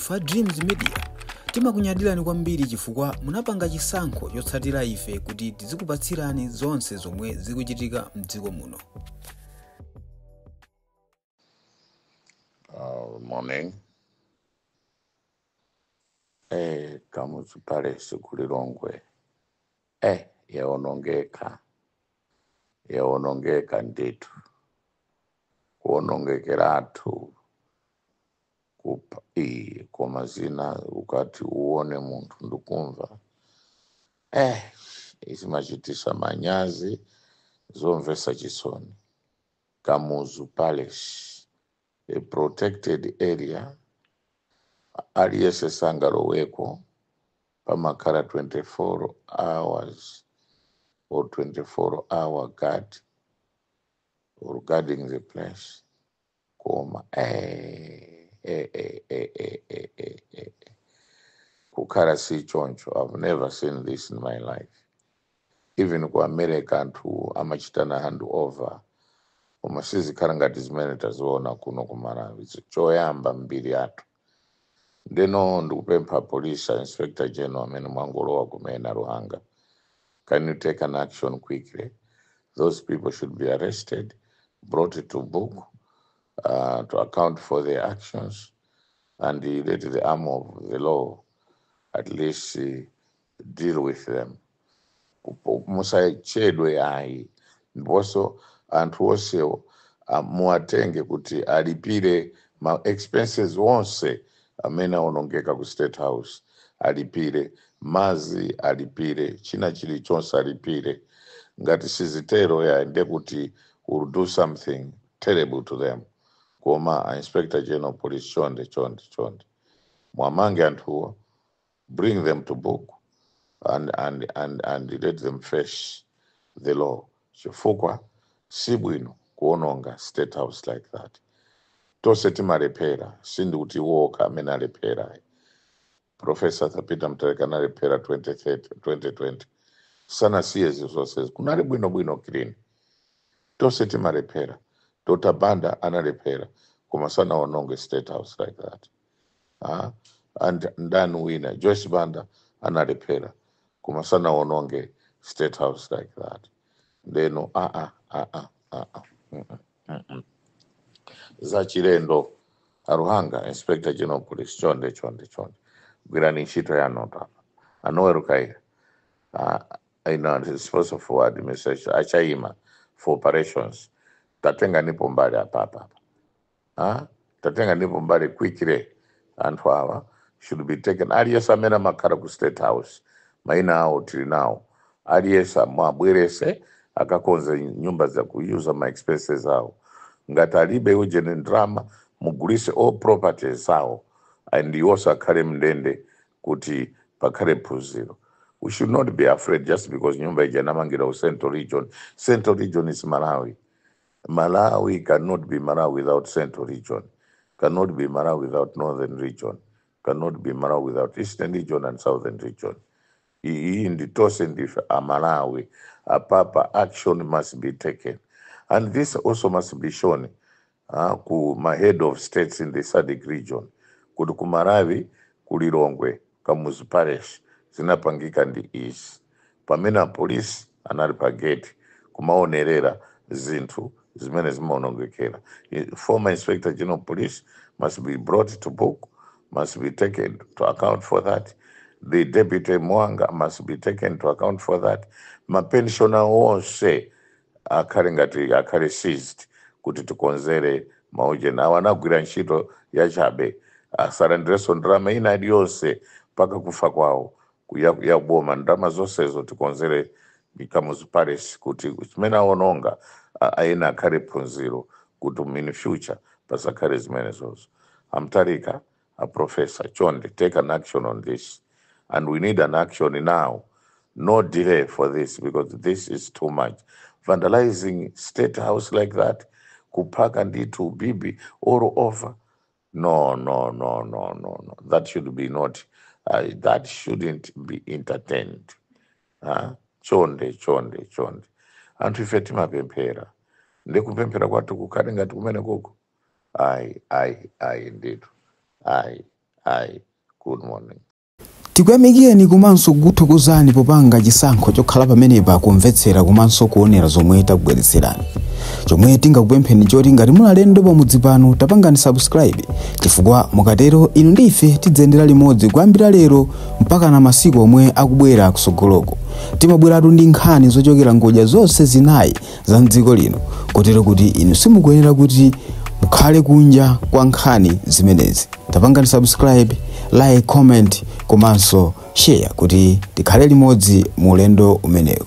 Fa Dreams Media timakunyadilani kwambiri chifukwa munapanga chisankho chotsatira ife kuti tizikupatsirani zonse zomwe zikuchitika m'dziko muno. Morning. Kamuzu Palace kulilongwe. Yaonongeka nditu. Kuonongekeratu. Kwa mazina ukati uone muntu ndukumva. Isimachitisha manyazi zomvesa chisoni. Kamuzu Palace, a protected area, aliyese sangalo weko pamakara 24 hours or 24-hour guard regarding the place. Koma kukara si choncho. I've never seen this in my life. Even kwa America antu amachitana hand over. Umasizi karangati zimene taziona kuno kumarawi. Choyamba mbili atu. Ndeno ndikupempha police inspector general amene mwangolowa kumena Ruhanga. Can you take an action quickly? Those people should be arrested, brought to book, to account for their actions, and let the arm of the law at least deal with them. Musa chedwe ai. Mboso antu wose muatenge kuti alipire ma expenses wonse amena onongeka ku State House. Alipire mazi, alipire china chili chonse alipire. Ngati sizitero ya ende kuti will do something terrible to them. Koma Inspector General Police chonde. Mwamange antuo, bring them to book and let them face the law. Chifukwa sibwino kuononga State House like that. Tose timarepera, sindi kuti woka amena repera. Professor Thapita Mutharika na repera 2020. Sana siye resources. Kunari bwino clean. Tose timarepera. Dr. Banda anarepera. Kuma sana ononge State House like that. And Dan Winner, Joyce Banda anarepera. Kuma sana ononge State House like that. They know, Zachirendo Aruhanga, Inspector General Police, chonde. Gwirani nchito ya nota. Anoerukai. I know it's supposed to forward message. Achaima for operations. Tatenga nipo mbali hapa. Tatenga nipo mbali quickly. And for should be taken. Aliesa mena makara ku State House. Maina hao tilinao. Aliesa mwabwirese. Akakonze nyumba za kuyuza ma expenses hao. Ngatalibe uje ni drama. Mugulise all properties hao. And yosa kare mdende kuti pakare puziro. We should not be afraid just because nyumba ijanamangira u Central Region. Central Region is Malawi. Malawi cannot be Malawi without Central Region. Cannot be Malawi without Northern Region. Cannot be Malawi without Eastern Region and Southern Region. In the Tosen Malawi, a proper action must be taken. And this also must be shown ku my head of states in the SADC region. Kudu kumarawi, kulilongwe, Kamuzu Parish, zinapangika ndi east. Pamena police analipa gate, kumaonerera zintu, zimene zimaonongekera. Former Inspector General Police must be brought to book, must be taken to account for that. The Deputy Mwanga must be taken to account for that. Mapensiona wonse akare seized kuti tukonzere mauje na wanagwira ntchito ya chabe. Asarandreso ndrama ina yonse paka kufa kwao ya boma ndrama zonsezo tukonzere Kamuzu Palace kuti chimena ononga aina kare punziro kuti in future pasakare zimene zozo. Amtarika, a professor, chonde, take an action on this. And we need an action now. No delay for this because this is too much. Vandalizing State House like that, kupaka nditu bibi all over. No. That should be not. That shouldn't be entertained. Chonde. Antu ifeti mapempera. Ndekupempera kwatu kukari ngati kumene kuko. Ai, indeed. Ai. Hi, good morning. Tikuyamikeni komanso kuthokozani popanga chisankho chokhala pamenepa kumvetsera komanso kuonera zomwe takubweretserani. Chomwe tingakupempheni choti ngati muli alendo pamudzi pano tapangani subscribe, chifukwa mukatero inu ndi ife tidzayendera limodzi kuyambira lero mpaka na masiku omwe akubwera kusogoloko. Timabweratu ndi nkhani zochokera ngodya zonse zinayi za mdziko lino, kotero kuti inu simukuyenera kuti mukhale kunja kwa nkhani zimenezi. Tapangani subscribe, like, comment komanso share kuti tikhale limodzi mu ulendo umenewu.